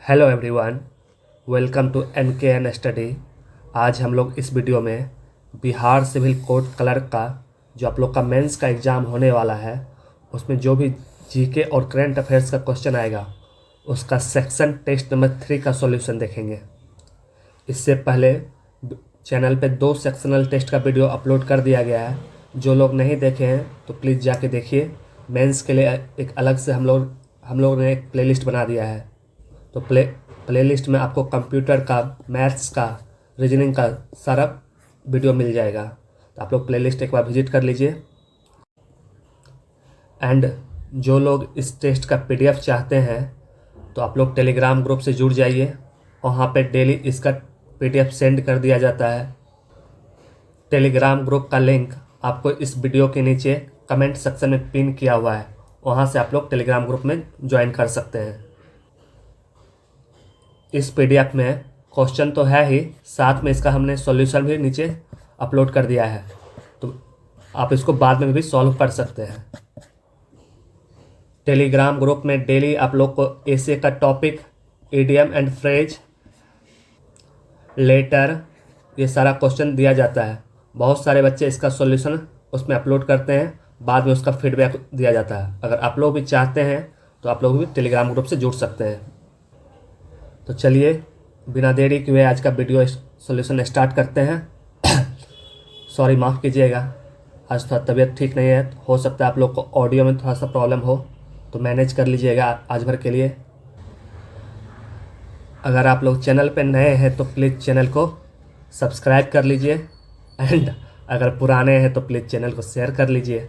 Hello everyone, welcome to N study. आज हम लोग इस वीडियो में बिहार सिविल कोड क्लर्क का जो आप लोग का मेंस का एग्ज़ाम होने वाला है उसमें जो भी जीके और करंट अफेयर्स का क्वेश्चन आएगा उसका सेक्शन टेस्ट नंबर 3 का सॉल्यूशन देखेंगे। इससे पहले चैनल पे 2 सेक्शनल टेस्ट का वीडियो अपलोड कर दिया गया है। जो लोग नहीं देखे हैं तो प्लीज़ जाके देखिए। मेंस के लिए एक अलग से हम लोग ने एक प्लेलिस्ट बना दिया है। तो प्लेलिस्ट में आपको कंप्यूटर का, मैथ्स का, रीजनिंग का सारा वीडियो मिल जाएगा। तो आप लोग प्लेलिस्ट एक बार विजिट कर लीजिए। एंड जो लोग इस टेस्ट का पीडीएफ चाहते हैं तो आप लोग टेलीग्राम ग्रुप से जुड़ जाइए। वहाँ पे डेली इसका पीडीएफ सेंड कर दिया जाता है। टेलीग्राम ग्रुप का लिंक आपको इस वीडियो के नीचे कमेंट सेक्शन में पिन किया हुआ है। वहाँ से आप लोग टेलीग्राम ग्रुप में ज्वाइन कर सकते हैं। इस पीडीएफ में क्वेश्चन तो है ही, साथ में इसका हमने सॉल्यूशन भी नीचे अपलोड कर दिया है, तो आप इसको बाद में भी सॉल्व कर सकते हैं। टेलीग्राम ग्रुप में डेली आप लोग को एसे का topic, idiom and phrase, letter, ये सारा क्वेश्चन दिया जाता है। बहुत सारे बच्चे इसका सॉल्यूशन उसमें अपलोड करते हैं, बाद में उसका फीडबैक दिया जाता है। अगर आप लोग भी चाहते हैं तो आप लोग भी टेलीग्राम ग्रुप से जुड़ सकते हैं। तो चलिए बिना देरी किए आज का वीडियो सॉल्यूशन स्टार्ट करते हैं। सॉरी, माफ़ कीजिएगा, आज थोड़ा तबीयत ठीक नहीं है। हो सकता है आप लोग को ऑडियो में थोड़ा सा प्रॉब्लम हो, तो मैनेज कर लीजिएगा आज भर के लिए। अगर आप लोग चैनल पे नए हैं तो प्लीज़ चैनल को सब्सक्राइब कर लीजिए। एंड अगर पुराने हैं तो प्लीज़ चैनल को शेयर कर लीजिए।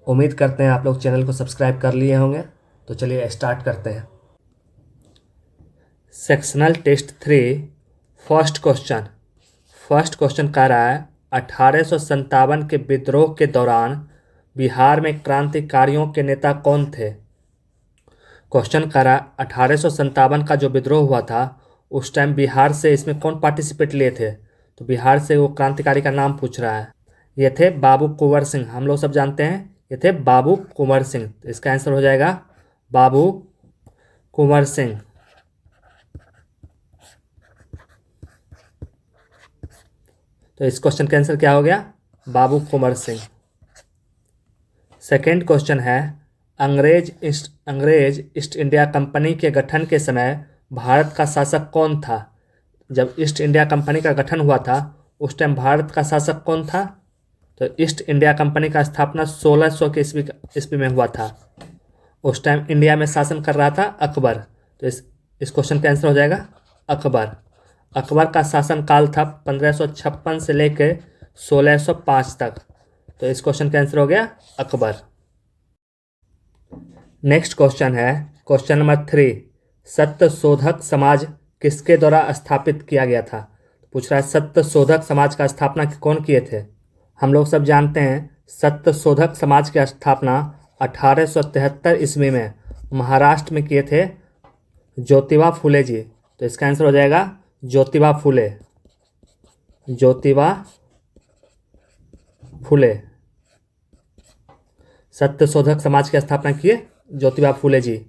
उम्मीद करते हैं आप लोग चैनल को सब्सक्राइब कर लिए होंगे। तो चलिए स्टार्ट करते हैं। सेक्शनल टेस्ट 3 फर्स्ट क्वेश्चन कह रहा है 1857 के विद्रोह के दौरान बिहार में क्रांतिकारियों के नेता कौन थे। क्वेश्चन कह रहा है 1857 का जो विद्रोह हुआ था उस टाइम बिहार से इसमें कौन पार्टिसिपेट लिए थे। तो बिहार से वो क्रांतिकारी का नाम पूछ रहा है। ये थे बाबू कुंवर सिंह। हम लोग सब जानते हैं ये थे बाबू कुंवर सिंह। तो इसका आंसर हो जाएगा बाबू कुंवर सिंह। तो इस क्वेश्चन का आंसर क्या हो गया? बाबू कुंवर सिंह। सेकेंड क्वेश्चन है अंग्रेज ईस्ट इंडिया कंपनी के गठन के समय भारत का शासक कौन था। जब ईस्ट इंडिया कंपनी का गठन हुआ था उस टाइम भारत का शासक कौन था। तो ईस्ट इंडिया कंपनी का स्थापना 1600 के ईस्वी में हुआ था। उस टाइम इंडिया में शासन कर रहा था अकबर। तो इस क्वेश्चन का आंसर हो जाएगा अकबर। अकबर का शासनकाल था 1556 से लेकर 1605 तक। तो इस क्वेश्चन का आंसर हो गया अकबर। नेक्स्ट क्वेश्चन है क्वेश्चन नंबर 3, सत्यशोधक समाज किसके द्वारा स्थापित किया गया था। पूछ रहा है सत्यशोधक समाज का स्थापना कौन किए थे। हम लोग सब जानते हैं सत्यशोधक समाज की स्थापना 1873 ईस्वी में महाराष्ट्र में किए थे ज्योतिबा फुले जी। तो इसका आंसर हो जाएगा ज्योतिबा फुले। ज्योतिबा फुले सत्यशोधक समाज की स्थापना किए ज्योतिबा फुले जी।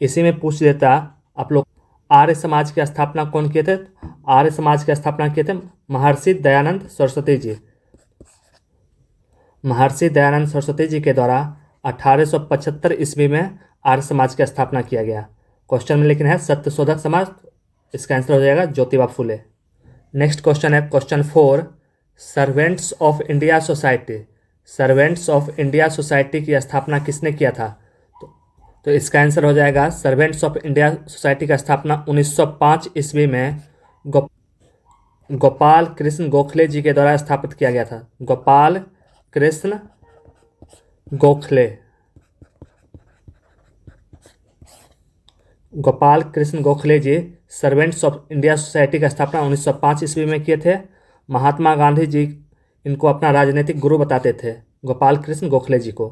इसी में पूछ लेता आप लोग आर्य समाज की स्थापना कौन किए थे। आर्य समाज की स्थापना किए थे महर्षि दयानंद सरस्वती जी। महर्षि दयानंद सरस्वती जी के द्वारा 1875 ईस्वी में आर्य समाज की स्थापना किया गया। क्वेश्चन में लेकिन है सत्यशोधक समाज। इसका आंसर हो जाएगा ज्योतिबा फुले। नेक्स्ट क्वेश्चन है question 4, servants of India society. Servants of India society की स्थापना किसने किया था। तो इसका आंसर हो जाएगा सर्वेंट्स ऑफ इंडिया सोसाइटी का स्थापना 1905 ईस्वी में गोपाल कृष्ण गोखले जी के द्वारा स्थापित किया गया था। गोपाल कृष्ण गोखले। गोपाल कृष्ण गोखले जी सर्वेंट्स ऑफ इंडिया सोसाइटी का स्थापना 1905 ईस्वी में किए थे। महात्मा गांधी जी इनको अपना राजनीतिक गुरु बताते थे, गोपाल कृष्ण गोखले जी को।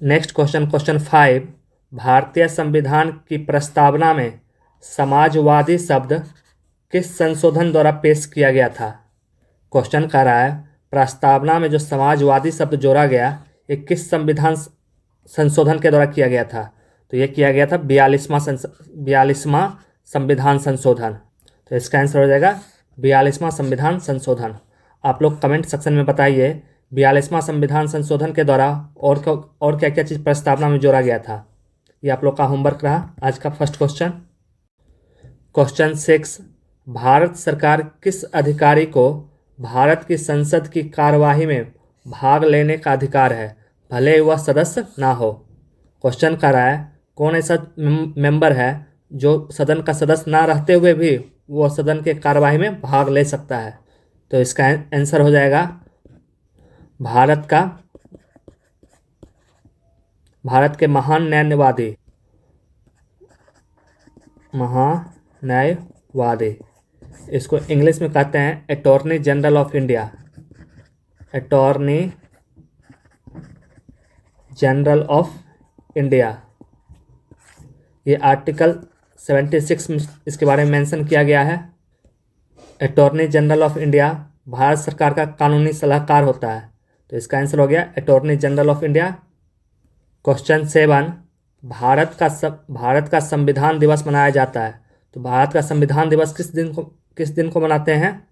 नेक्स्ट क्वेश्चन 5, भारतीय संविधान की प्रस्तावना में समाजवादी शब्द किस संशोधन द्वारा पेश किया गया था। क्वेश्चन कह रहा है प्रस्तावना में जो समाजवादी शब्द जोड़ा गया ये किस संविधान संशोधन के द्वारा किया गया था। तो ये किया गया था 42वां संविधान संशोधन। तो इसका आंसर हो जाएगा 42वां संविधान संशोधन। आप लोग कमेंट सेक्शन में बताइए 42वां संविधान संशोधन के द्वारा और क्या क्या चीज़ प्रस्तावना में जोड़ा गया था। ये आप लोग का होमवर्क रहा आज का फर्स्ट क्वेश्चन। क्वेश्चन 6, भारत सरकार किस अधिकारी को भारत की संसद की कार्यवाही में भाग लेने का अधिकार है, भले वह सदस्य ना हो। क्वेश्चन कर रहा है कौन ऐसा मेंबर है जो सदन का सदस्य ना रहते हुए भी वो सदन के कार्यवाही में भाग ले सकता है। तो इसका आंसर हो जाएगा भारत के महान न्यायवादी, इसको इंग्लिश में कहते हैं attorney general of India. Attorney general of India, ये आर्टिकल 76 में इसके बारे में मेंशन किया गया है। Attorney general of India Bharat सरकार का कानूनी सलाहकार होता है। तो इसका आंसर हो गया attorney general of India. Question 7, Bharat का संविधान दिवस मनाया जाता है। तो भारत का संविधान दिवस किस दिन को मनाते हैं?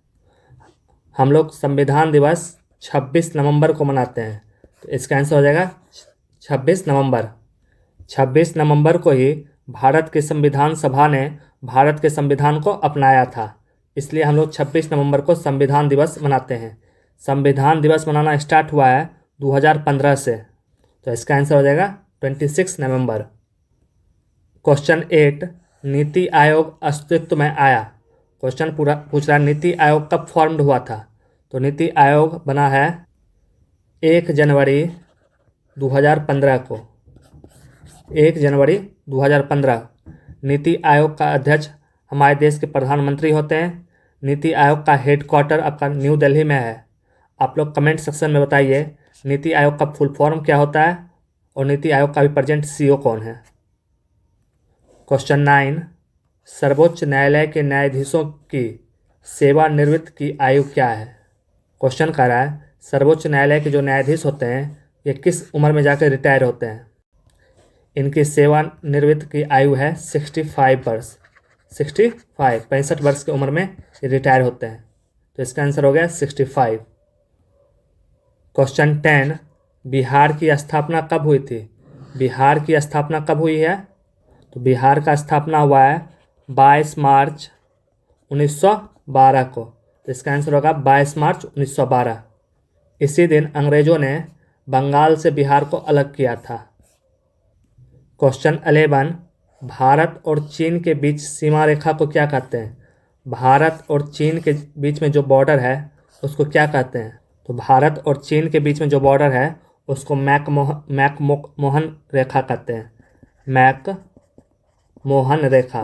हम लोग संविधान दिवस 26 नवंबर को मनाते हैं। तो इसका आंसर हो जाएगा 26 नवंबर। 26 नवंबर को ही भारत की संविधान सभा ने भारत के संविधान को अपनाया था, इसलिए हम लोग 26 नवंबर को संविधान दिवस मनाते हैं। संविधान दिवस मनाना स्टार्ट हुआ है 2015 से। तो इसका आंसर हो जाएगा 26 नवंबर। क्वेश्चन 8, नीति आयोग अस्तित्व में आया। क्वेश्चन पूछ रहा है नीति आयोग कब फॉर्म्ड हुआ था। तो नीति आयोग बना है 1 जनवरी 2015 को। 1 जनवरी 2015। नीति आयोग का अध्यक्ष हमारे देश के प्रधानमंत्री होते हैं। नीति आयोग का हेडक्वार्टर आपका न्यू दिल्ली में है। आप लोग कमेंट सेक्शन में बताइए नीति आयोग का फुल फॉर्म क्या होता है और नीति आयोग का भी प्रेजेंट सीईओ कौन है। क्वेश्चन 9, सर्वोच्च न्यायालय के न्यायाधीशों की सेवानिवृत्ति की आयु क्या है। क्वेश्चन कर रहा है सर्वोच्च न्यायालय के जो न्यायाधीश होते हैं ये किस उम्र में जाकर रिटायर होते हैं। इनकी सेवानिवृत्ति की आयु है 65 वर्ष। 65 वर्ष की उम्र में ये रिटायर होते हैं। तो इसका आंसर हो गया 65। क्वेश्चन 10, बिहार की स्थापना कब हुई थी। बिहार की स्थापना कब हुई है। तो बिहार का स्थापना हुआ है 22 मार्च 1912 को। तो इसका आंसर होगा 22 मार्च 1912। इसी दिन अंग्रेजों ने बंगाल से बिहार को अलग किया था। क्वेश्चन 11, भारत और चीन के बीच सीमा रेखा को क्या कहते हैं। भारत और चीन के बीच में जो बॉर्डर है उसको क्या कहते हैं। तो भारत और चीन के बीच में जो बॉर्डर है उसको मैकमोहन रेखा कहते हैं। मैकमोहन रेखा।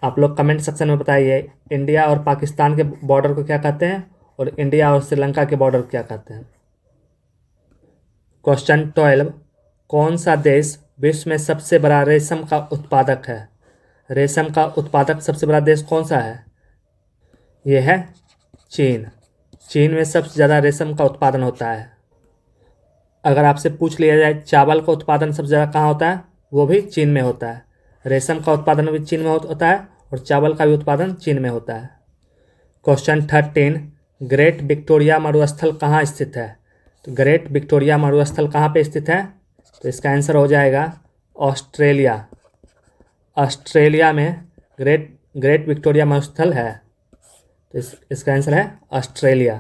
आप लोग कमेंट सेक्शन में बताइए इंडिया और पाकिस्तान के बॉर्डर को क्या कहते हैं और इंडिया और श्रीलंका के बॉर्डर को क्या कहते हैं। क्वेश्चन 12, कौन सा देश विश्व में सबसे बड़ा रेशम का उत्पादक है। रेशम का उत्पादक सबसे बड़ा देश कौन सा है। ये है चीन। चीन में सबसे ज़्यादा रेशम का उत्पादन होता है। अगर आपसे पूछ लिया जाए चावल का उत्पादन सबसे ज़्यादा कहाँ होता है, वो भी चीन में होता है। रेशम का उत्पादन भी चीन में होता है और चावल का भी उत्पादन चीन में होता है। क्वेश्चन 13, ग्रेट विक्टोरिया मरुस्थल कहाँ स्थित है। तो ग्रेट विक्टोरिया मरुस्थल कहाँ पे स्थित है। तो इसका आंसर हो जाएगा ऑस्ट्रेलिया। ऑस्ट्रेलिया में ग्रेट विक्टोरिया मरुस्थल है। तो इसका आंसर है ऑस्ट्रेलिया।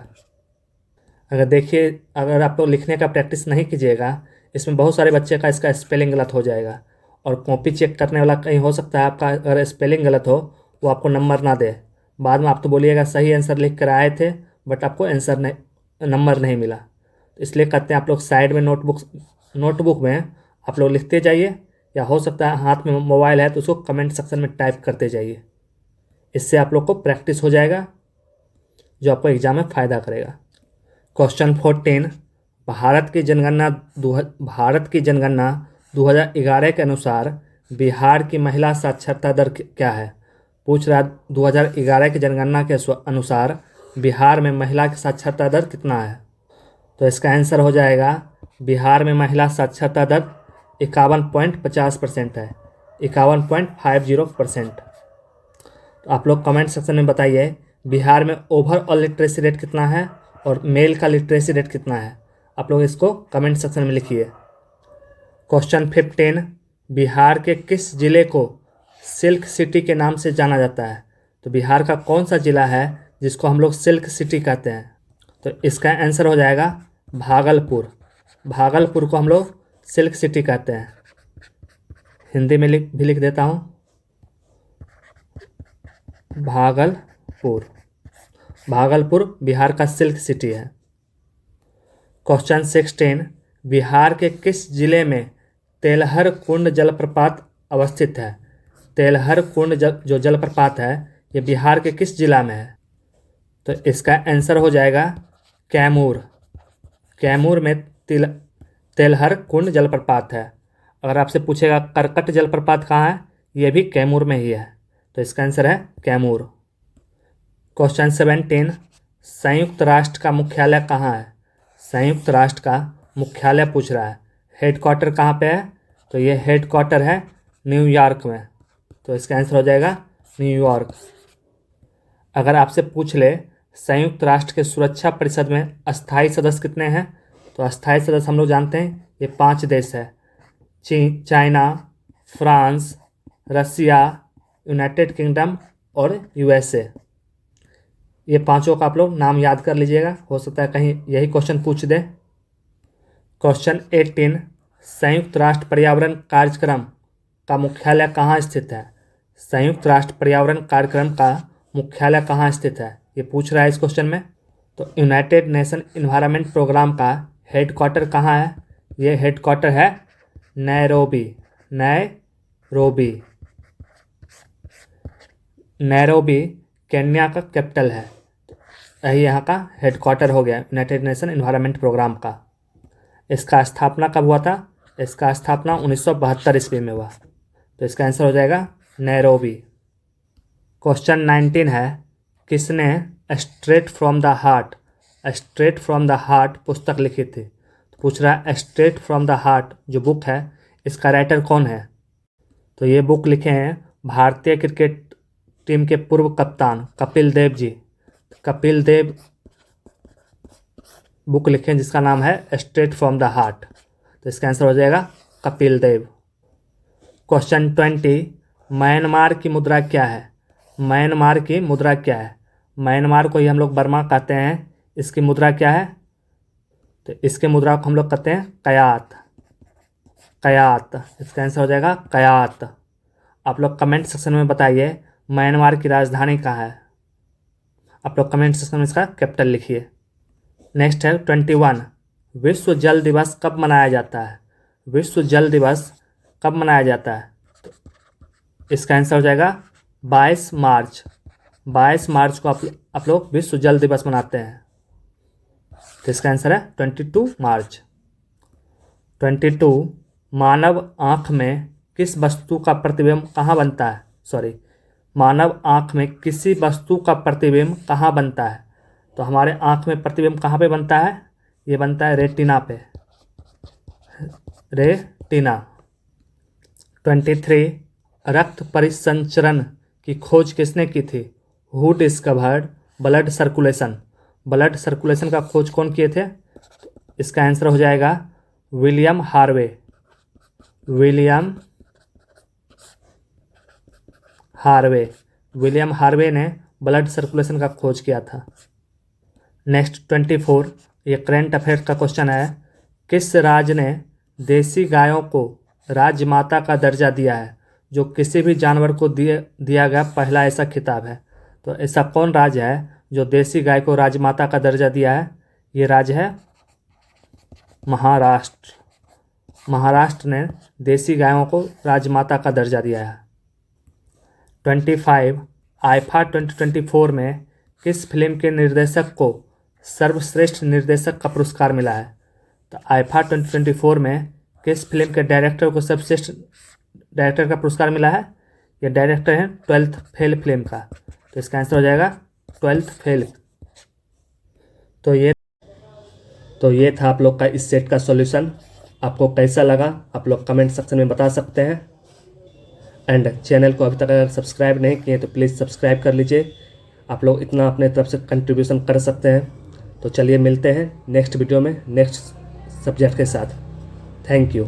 अगर आप लोग लिखने का प्रैक्टिस नहीं कीजिएगा इसमें बहुत सारे बच्चे का इसका स्पेलिंग गलत हो जाएगा और कॉपी चेक करने वाला कहीं हो सकता है आपका अगर स्पेलिंग गलत हो वो आपको नंबर ना दे। बाद में आप तो बोलिएगा सही आंसर लिख कर आए थे बट आपको नंबर नहीं मिला। तो इसलिए कहते हैं आप लोग साइड में नोटबुक में आप लोग लिखते जाइए या हो सकता है हाथ में मोबाइल है तो उसको कमेंट सेक्शन में टाइप करते जाइए। इससे आप लोग को प्रैक्टिस हो जाएगा जो आपको एग्जाम में फ़ायदा करेगा। क्वेश्चन 14, भारत की जनगणना 2011 के अनुसार बिहार की महिला साक्षरता दर क्या है। पूछ रहा 2011 की जनगणना के अनुसार बिहार में महिला की साक्षरता दर कितना है। तो इसका आंसर हो जाएगा बिहार में महिला साक्षरता दर 51.50% है, 51.50%। तो आप लोग कमेंट सेक्शन में बताइए बिहार में ओवरऑल लिटरेसी रेट कितना है और मेल का लिटरेसी रेट कितना है। आप लोग इसको कमेंट सेक्शन में लिखिए। क्वेश्चन 15, बिहार के किस जिले को सिल्क सिटी के नाम से जाना जाता है। तो बिहार का कौन सा जिला है जिसको हम लोग सिल्क सिटी कहते हैं। तो इसका आंसर हो जाएगा भागलपुर। भागलपुर को हम लोग सिल्क सिटी कहते हैं। हिंदी में भी लिख देता हूँ, भागलपुर। भागलपुर बिहार का सिल्क सिटी है। क्वेश्चन 16, बिहार के किस जिले में तेलहर कुंड जलप्रपात अवस्थित है। तेलहर कुंड जो जलप्रपात है ये बिहार के किस जिला में है। तो इसका आंसर हो जाएगा कैमूर। कैमूर में तेलहर कुंड जलप्रपात है। अगर आपसे पूछेगा करकट जलप्रपात कहाँ है, ये भी कैमूर में ही है। तो इसका आंसर है कैमूर। क्वेश्चन 17, संयुक्त राष्ट्र का मुख्यालय कहाँ है। संयुक्त राष्ट्र का मुख्यालय पूछ रहा है। हेडक्वार्टर कहाँ पे है। तो ये हेडक्वार्टर है न्यूयॉर्क में। तो इसका आंसर हो जाएगा न्यूयॉर्क। अगर आपसे पूछ ले संयुक्त राष्ट्र के सुरक्षा परिषद में अस्थायी सदस्य कितने हैं, तो अस्थायी सदस्य हम लोग जानते हैं ये 5 देश है। चाइना, फ्रांस, रसिया, यूनाइटेड किंगडम और यूएसए। ये पांचों का आप लोग नाम याद कर लीजिएगा, हो सकता है कहीं यही क्वेश्चन पूछ दे। क्वेश्चन 18, संयुक्त राष्ट्र पर्यावरण कार्यक्रम का मुख्यालय कहाँ स्थित है। संयुक्त राष्ट्र पर्यावरण कार्यक्रम का मुख्यालय कहाँ स्थित है, ये पूछ रहा है इस क्वेश्चन में। तो यूनाइटेड नेशन इन्वायरमेंट प्रोग्राम का हेडक्वार्टर कहाँ है। ये हेडक्वार्टर है नैरोबी। नैरोबी नैरोबी केन्या का कैपिटल है। यही यहाँ का हेडक्वार्टर हो गया यूनाइटेड नेशन इन्वायरमेंट प्रोग्राम का। इसका स्थापना कब हुआ था। इसका स्थापना 1972 ईस्वी में हुआ। तो इसका आंसर हो जाएगा नैरोबी। क्वेश्चन 19 है, किसने स्ट्रेट फ्रॉम द हार्ट पुस्तक लिखी थी। तो पूछ रहा है स्ट्रेट फ्रॉम द हार्ट जो बुक है इसका राइटर कौन है। तो ये बुक लिखे हैं भारतीय क्रिकेट टीम के पूर्व कप्तान कपिल देव जी। कपिल देव बुक लिखे हैं जिसका नाम है स्ट्रेट फ्रॉम द हार्ट। तो इसका आंसर हो जाएगा कपिल देव। क्वेश्चन 20, म्यांमार की मुद्रा क्या है। म्यांमार की मुद्रा क्या है। म्यांमार को ही हम लोग बर्मा कहते हैं। इसकी मुद्रा क्या है। तो इसके मुद्रा को हम लोग कहते हैं कयात। इसका आंसर हो जाएगा कयात। आप लोग कमेंट सेक्शन में बताइए म्यांमार की राजधानी कहाँ है। आप लोग कमेंट सेक्शन में इसका कैपिटल लिखिए। नेक्स्ट है 21, विश्व जल दिवस कब मनाया जाता है। विश्व जल दिवस कब मनाया जाता है। तो इसका आंसर हो जाएगा 22 मार्च। 22 मार्च को आप लोग विश्व जल दिवस मनाते हैं। तो इसका आंसर है 22 मार्च। 22, मानव आँख में किस वस्तु का प्रतिबिंब कहाँ बनता है। मानव आँख में किसी वस्तु का प्रतिबिंब कहाँ बनता है। तो हमारे आँख में प्रतिबिंब कहाँ पे बनता है। ये बनता है रेटिना पे। रेटिना। 23, रक्त परिसंचरण की खोज किसने की थी। Who discovered blood circulation. Blood circulation का खोज कौन किए थे। इसका आंसर हो जाएगा विलियम हार्वे। विलियम हार्वे ने ब्लड सर्कुलेशन का खोज किया था। नेक्स्ट 24, ये करंट अफेयर्स का क्वेश्चन है, किस राज्य ने देसी गायों को राजमाता का दर्जा दिया है। जो किसी भी जानवर को दिया गया पहला ऐसा खिताब है। तो ऐसा कौन राज्य है जो देसी गाय को राजमाता का दर्जा दिया है। ये राज्य है महाराष्ट्र। महाराष्ट्र ने देसी गायों को राजमाता का दर्जा दिया है। 25, आईफा 2024 में किस फिल्म के निर्देशक को सर्वश्रेष्ठ निर्देशक का पुरस्कार मिला है। तो आईफा 2024 में किस फिल्म के डायरेक्टर को सर्वश्रेष्ठ डायरेक्टर का पुरस्कार मिला है। ये डायरेक्टर है 12th फेल फिल्म का। तो इसका आंसर हो जाएगा 12th फेल। तो ये तो ये था आप लोग का इस सेट का सॉल्यूशन। आपको कैसा लगा आप लोग कमेंट सेक्शन में बता सकते हैं। एंड चैनल को अभी तक अगर सब्सक्राइब नहीं किए तो प्लीज़ सब्सक्राइब कर लीजिए। आप लोग इतना अपने तरफ से कंट्रीब्यूशन कर सकते हैं। तो चलिए मिलते हैं नेक्स्ट वीडियो में नेक्स्ट सब्जेक्ट के साथ। Thank you.